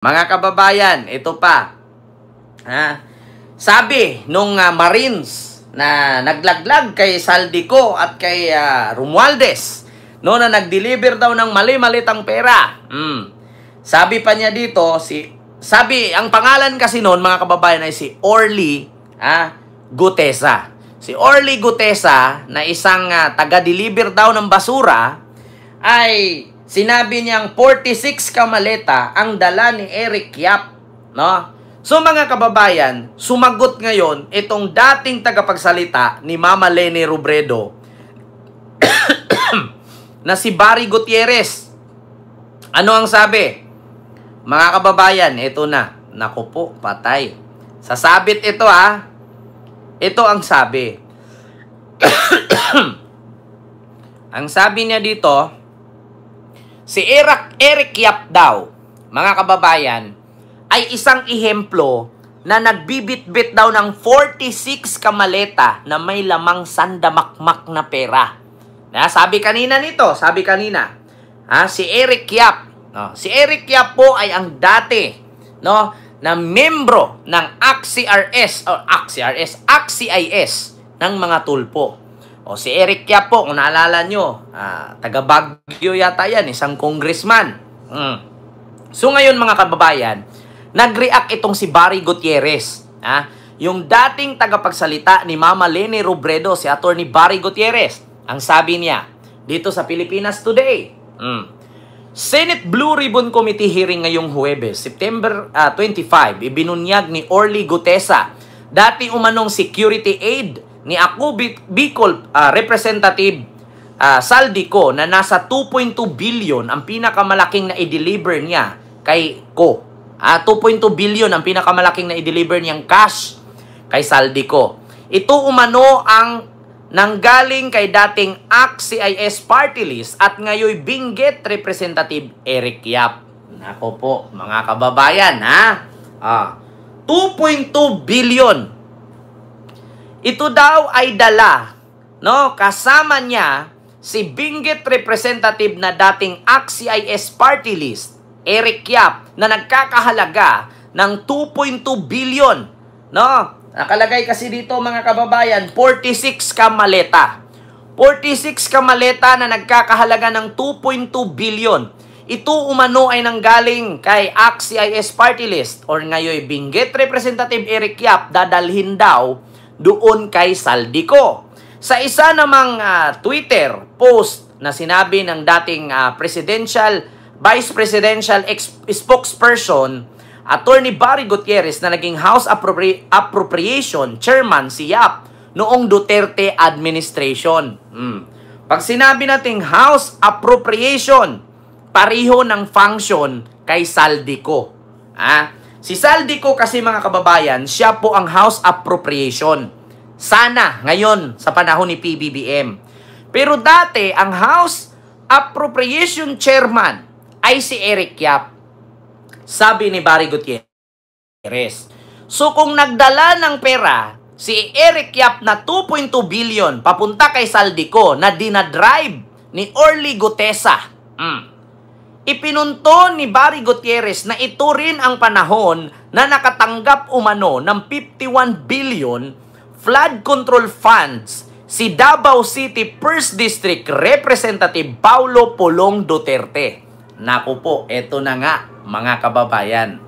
Mga kababayan, ito pa. Sabi nung Marines na naglaglag kay Saldico at kay Romualdez, no, na nag-deliver daw ng mali-malitang pera. Sabi pa niya dito, sabi, ang pangalan kasi noon, mga kababayan, ay si Orly Gutesa. Si Orly Gutesa, na isang taga-deliver daw ng basura, ay sinabi niyang 46 kamaleta ang dala ni Eric Yap, no? So mga kababayan, sumagot ngayon itong dating tagapagsalita ni Mama Leni Robredo na si Barry Gutierrez. Ano ang sabi? Mga kababayan, ito na. Naku po, patay. Sasabit ito Ito ang sabi. Ang sabi niya dito, si Eric Yap daw, mga kababayan, ay isang ehemplo na nagbibit-bit daw ng 46 kamaleta na may lamang sandamakmak na pera. Sabi kanina, si Eric Yap. No, si Eric Yap po ay ang dati, no, na membro ng AXIS ng mga tulpo. O si Eric Yap po, kung naalala nyo, taga Baguio yata yan, isang congressman. So ngayon mga kababayan, nag-react itong si Barry Gutierrez. Yung dating tagapagsalita ni Mama Leni Robredo, si Attorney Barry Gutierrez. Ang sabi niya, dito sa Pilipinas Today, Senate Blue Ribbon Committee hearing ngayong Huwebes, September 25, ibinunyag ni Orly Gutesa, dati umanong security aide ni Ako Bicol Representative Saldico, na nasa 2.2 billion ang pinakamalaking na i-deliver niya kay Ko. 2.2 billion ang pinakamalaking na i-deliver niyang cash kay Saldico. Ito umano ang nanggaling kay dating AXIS party list at ngayon Benguet Representative Eric Yap. Nako po, mga kababayan, 2.2 billion. Ito daw ay dala, no, kasama niya si Benguet Representative na dating AXIS party list, Eric Yap, na nagkakahalaga ng 2.2 billion, no? Nakalagay kasi dito, mga kababayan, 46 kamaleta. 46 kamaleta na nagkakahalaga ng 2.2 billion. Ito umano ay nanggaling kay AXIS party list or ngayon Benguet Representative Eric Yap, dadalhin daw doon kay Saldico. Sa isa namang Twitter post na sinabi ng dating Vice Presidential spokesperson Attorney Barry Gutierrez, na naging House Appropriation Chairman si Yap noong Duterte administration. Pag sinabi nating House Appropriation, pariho ng function kay Saldico. Si Saldico kasi, mga kababayan, siya po ang House Appropriation. Sana ngayon sa panahon ni PBBM. Pero dati ang House Appropriation Chairman ay si Eric Yap. Sabi ni Barry Gutierrez. So kung nagdala ng pera si Eric Yap na 2.2 billion papunta kay Saldico na dinadrive ni Orly Gutesa, ipinunto ni Barry Gutierrez na ito rin ang panahon na nakatanggap umano ng 51 billion flood control funds si Davao City 1st District Representative Paulo Pulong Duterte. Naku po, eto na nga, mga kababayan.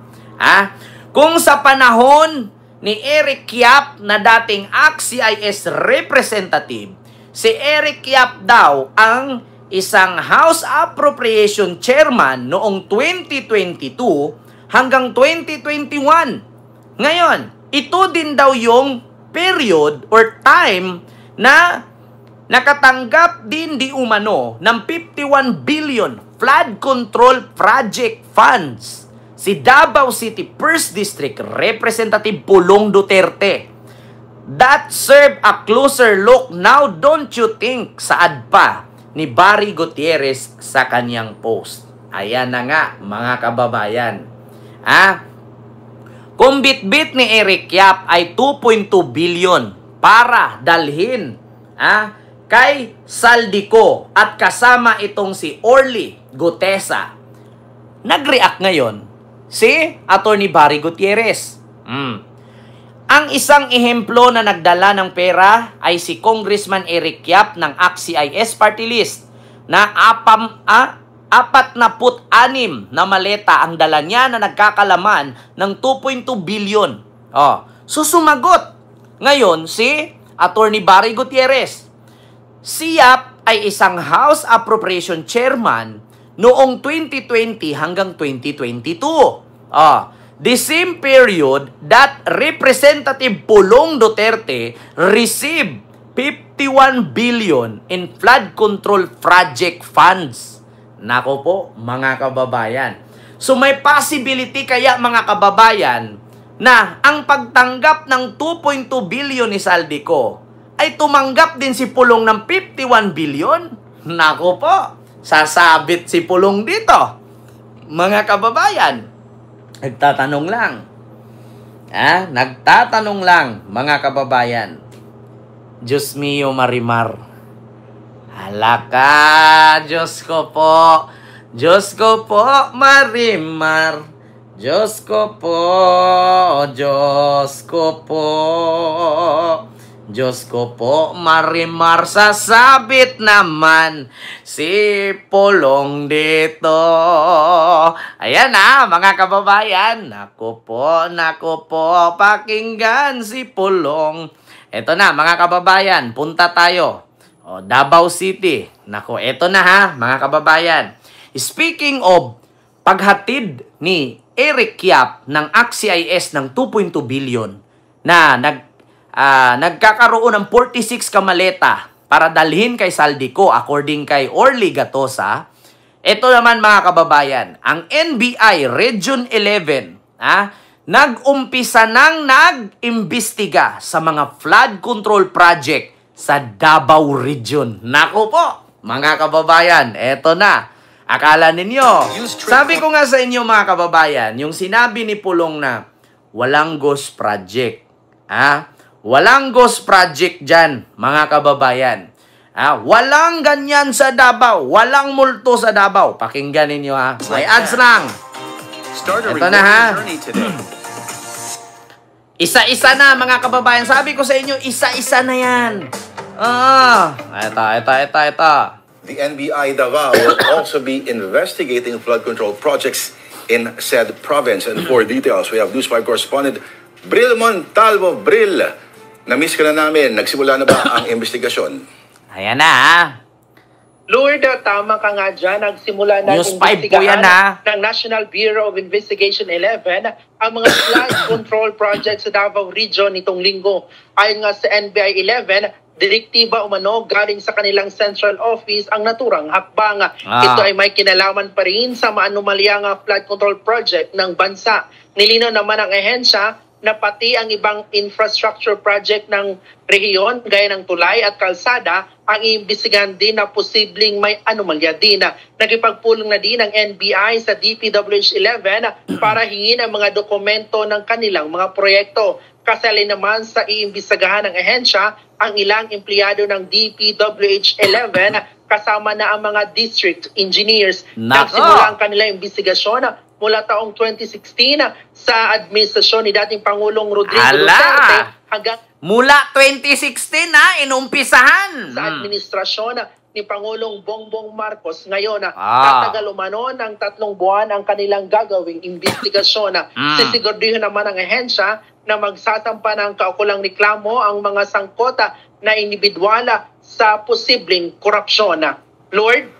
Kung sa panahon ni Eric Yap na dating AXIS representative, si Eric Yap daw ang isang House Appropriation Chairman noong 2022 hanggang 2021. Ngayon, ito din daw yung period or time na nakatanggap din di umano ng 51 billion flood control project funds si Davao City 1st District Representative Pulong Duterte. That serve a closer look now, don't you think? Saad pa ni Barry Gutierrez sa kanyang post. Ayan na nga, mga kababayan. Kung bit-bit ni Eric Yap ay 2.2 billion para dalhin kay Saldico at kasama itong si Orly Gutesa. Nag-react ngayon Si Attorney Barry Gutierrez. Ang isang ehemplo na nagdala ng pera ay si Congressman Eric Yap ng ACT-CIS Party List na 46 na maleta ang dala niya na nagkakalaman ng 2.2 billion. So sumagot ngayon si Attorney Barry Gutierrez. Si Yap ay isang House Appropriation Chairman noong 2020 hanggang 2022. The same period that Representative Pulong Duterte received 51 billion in flood control project funds. Nako po, mga kababayan. So may possibility kaya mga kababayan na ang pagtanggap ng 2.2 billion ni Saldico ay tumanggap din si Pulong ng 51 billion? Nako po, sasabit si Pulong dito. Mga kababayan, nagtatanong lang. Nagtatanong lang, mga kababayan. Diyos mio, Marimar. Halaka, Diyos ko po. Diyos ko po, Marimar. Diyos ko po, Diyos ko po. Diyos ko po, Marimar, sasabit naman si Pulong dito. Ayan mga kababayan. Naku po, pakinggan si Pulong. Eto na, mga kababayan, punta tayo. Davao City. Naku, eto na mga kababayan. Speaking of paghatid ni Eric Yap ng ACT-CIS ng 2.2 billion na nagkakaroon ng 46 kamaleta para dalhin kay Saldico according kay Orly Gatosa. Ito naman mga kababayan, ang NBI Region 11 nag-umpisa nang nag-imbestiga sa mga flood control project sa Davao Region. Naku po, mga kababayan, eto na. Akala ninyo, sabi ko nga sa inyo mga kababayan, yung sinabi ni Pulong na walang ghost project. Walang ghost project dyan, mga kababayan. Walang ganyan sa Davao. Walang multo sa Davao. Pakinggan ninyo May ads lang. Ito na Isa-isa na, mga kababayan. Sabi ko sa inyo, isa-isa na yan. Ito. The NBI Davao will also be investigating flood control projects in said province. And for details, we have News 5 correspondent Bril Montalvo. Bril, na-miss ka na namin. Nagsimula na ba ang investigasyon? Ayan na Lord, tama ka nga dyan. Nagsimula na News 5 po yan ng National Bureau of Investigation 11 ang mga flood control projects sa Davao Region nitong linggo. Ayon nga sa NBI 11, direktiba umano galing sa kanilang central office ang naturang hakbang. Ito ay may kinalaman pa rin sa maanumalyang flood control project ng bansa. Nilinaw naman ang ehensya na pati ang ibang infrastructure project ng rehiyon gaya ng tulay at kalsada ang iimbestigahan din na posibleng may anomalya din. Nagipagpulong na din ang NBI sa DPWH 11 para hingin ang mga dokumento ng kanilang mga proyekto. Kasali naman sa iimbestigahan ng ehensya ang ilang empleyado ng DPWH 11 kasama na ang mga district engineers. Nagsimula ang kanilang investigasyon mula taong 2016 sa administrasyon ni dating Pangulong Rodrigo Duterte hanggang mula 2016 inumpisahan sa administrasyon ni Pangulong Bongbong Marcos. Ngayon, tatagal umano ng 3 buwan ang kanilang gagawing investigasyon. Sisiguraduhin naman ang ehensya na magsasampa ng kaukulang reklamo ang mga sangkota na individual sa posibleng korupsyon. Lord?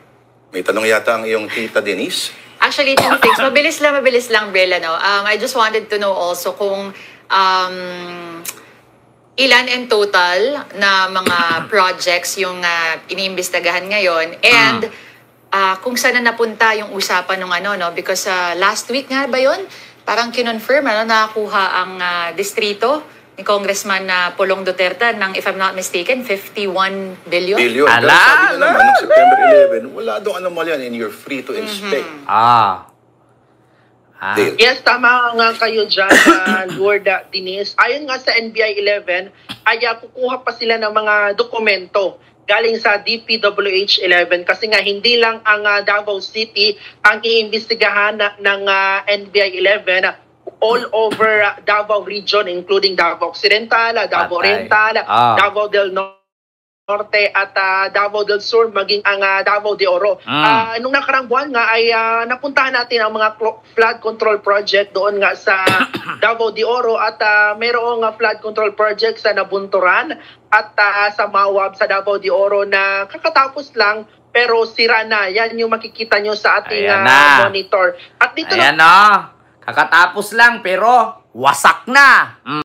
May tanong yata ang iyong tita Denise. Actually, two things. Mabilis lang, Brela, no? I just wanted to know also kung ilan in total na mga projects yung iniimbestagahan ngayon and kung saan na napunta yung usapan ng because last week nga ba yun? Parang kinonfirm nakakuha ang distrito ni Congressman Pulong Duterte ng, if I'm not mistaken, 51 billion. Pero sabi na naman, noong September 11, wala doon anomalyan and you're free to inspect. Yes, tama nga kayo dyan, Lord Denise. Ayon nga sa NBI 11, ay kukuha pa sila ng mga dokumento galing sa DPWH 11 kasi nga hindi lang ang Davao City ang iimbestigahan ng NBI 11, all over Davao region including Davao Occidental, Davao Oriental, Davao del Norte at Davao del Sur, maging ang Davao de Oro. Nung nakarang buwan nga ay napuntahan natin ang mga flood control project doon nga sa Davao de Oro at mayroong flood control project sa Nabunturan at sa Mawab sa Davao de Oro na kakatapos lang pero sira na. Yan yung makikita nyo sa ating monitor. At dito Ayan kakatapos lang pero wasak na.